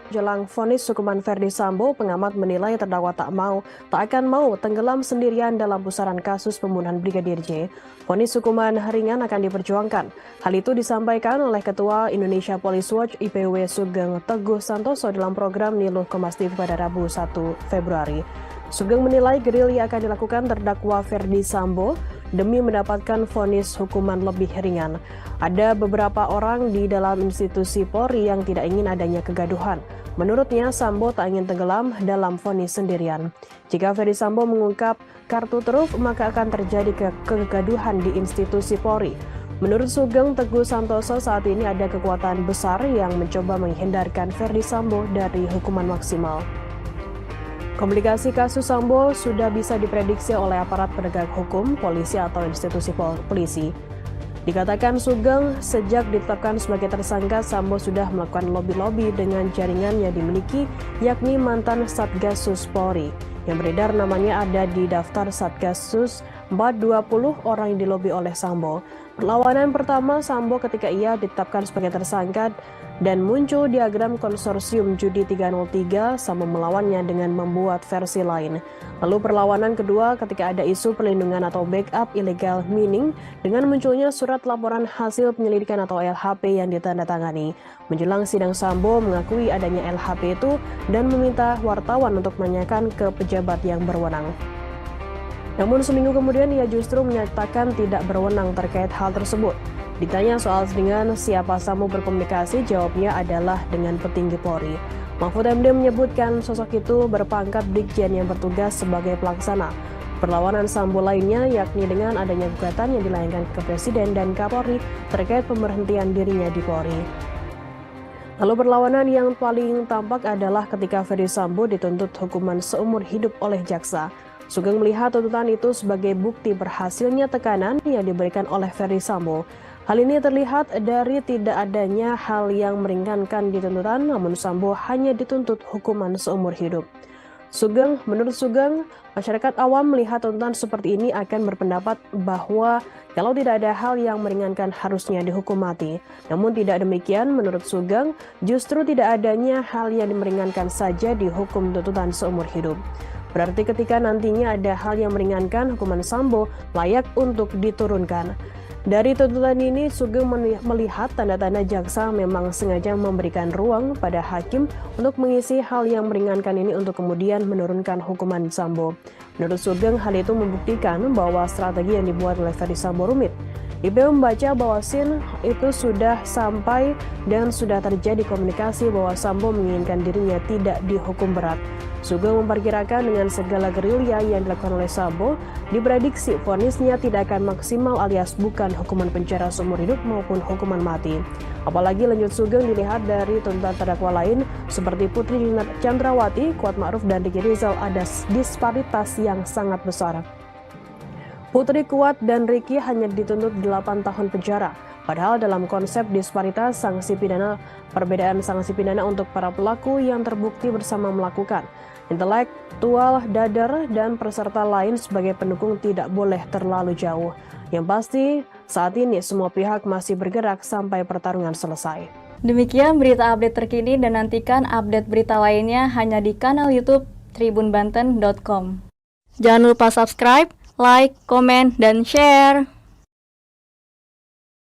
Jelang vonis hukuman Verdi Sambo, pengamat menilai terdakwa tak akan mau tenggelam sendirian dalam pusaran kasus pembunuhan Brigadir J. Vonis hukuman ringan akan diperjuangkan. Hal itu disampaikan oleh Ketua Indonesia Police Watch IPW Sugeng Teguh Santoso dalam program Niluh Kompas TV pada Rabu 1 Februari. Sugeng menilai gerilya akan dilakukan terdakwa Verdi Sambo demi mendapatkan vonis hukuman lebih ringan. Ada beberapa orang di dalam institusi Polri yang tidak ingin adanya kegaduhan. Menurutnya, Sambo tak ingin tenggelam dalam vonis sendirian. Jika Verdi Sambo mengungkap kartu truf, maka akan terjadi kegaduhan di institusi Polri. Menurut Sugeng Teguh Santoso, saat ini ada kekuatan besar yang mencoba menghindarkan Verdi Sambo dari hukuman maksimal. Komplikasi kasus Sambo sudah bisa diprediksi oleh aparat penegak hukum, polisi atau institusi polisi. Dikatakan Sugeng, sejak ditetapkan sebagai tersangka, Sambo sudah melakukan lobi-lobi dengan jaringan yang dimiliki, yakni mantan Satgasus Polri. Yang beredar namanya ada di daftar Satgasus 420 orang yang dilobi oleh Sambo. Perlawanan pertama Sambo ketika ia ditetapkan sebagai tersangka dan muncul diagram konsorsium judi 303, Sambo melawannya dengan membuat versi lain. Lalu perlawanan kedua ketika ada isu perlindungan atau backup illegal mining dengan munculnya surat laporan hasil penyelidikan atau LHP yang ditandatangani. Menjelang sidang, Sambo mengakui adanya LHP itu dan meminta wartawan untuk menanyakan ke pejabat yang berwenang. Namun seminggu kemudian ia justru menyatakan tidak berwenang terkait hal tersebut. Ditanya soal dengan siapa Sambo berkomunikasi, jawabnya adalah dengan petinggi Polri. Mahfud MD menyebutkan sosok itu berpangkat Brigjen yang bertugas sebagai pelaksana. Perlawanan Sambo lainnya yakni dengan adanya gugatan yang dilayangkan ke Presiden dan Kapolri terkait pemberhentian dirinya di Polri. Lalu perlawanan yang paling tampak adalah ketika Verdi Sambo dituntut hukuman seumur hidup oleh jaksa. Sugeng melihat tuntutan itu sebagai bukti berhasilnya tekanan yang diberikan oleh Verdi Sambo. Hal ini terlihat dari tidak adanya hal yang meringankan di tuntutan, namun Sambo hanya dituntut hukuman seumur hidup. Menurut Sugeng, masyarakat awam melihat tuntutan seperti ini akan berpendapat bahwa kalau tidak ada hal yang meringankan harusnya dihukum mati. Namun tidak demikian, menurut Sugeng, justru tidak adanya hal yang meringankan saja dihukum tuntutan seumur hidup. Berarti ketika nantinya ada hal yang meringankan, hukuman Sambo layak untuk diturunkan. Dari tuntutan ini, Sugeng melihat tanda-tanda jaksa memang sengaja memberikan ruang pada hakim untuk mengisi hal yang meringankan ini untuk kemudian menurunkan hukuman Sambo. Menurut Sugeng, hal itu membuktikan bahwa strategi yang dibuat oleh Verdi Sambo rumit. IPW membaca bahwa scene itu sudah sampai dan sudah terjadi komunikasi bahwa Sambo menginginkan dirinya tidak dihukum berat. Sugeng memperkirakan dengan segala gerilya yang dilakukan oleh Sambo, diprediksi vonisnya tidak akan maksimal alias bukan hukuman penjara seumur hidup maupun hukuman mati. Apalagi lanjut Sugeng dilihat dari tuntutan terdakwa lain seperti Putri Chandrawati, Kuat Ma'ruf, dan Riki Rizal ada disparitas yang sangat besar. Putri, Kuat, dan Riki hanya dituntut 8 tahun penjara. Padahal dalam konsep disparitas perbedaan sanksi pidana untuk para pelaku yang terbukti bersama melakukan, intelektual, dader, dan peserta lain sebagai pendukung tidak boleh terlalu jauh. Yang pasti, saat ini semua pihak masih bergerak sampai pertarungan selesai. Demikian berita update terkini dan nantikan update berita lainnya hanya di kanal YouTube tribunbanten.com. Jangan lupa subscribe, like, komen, dan share.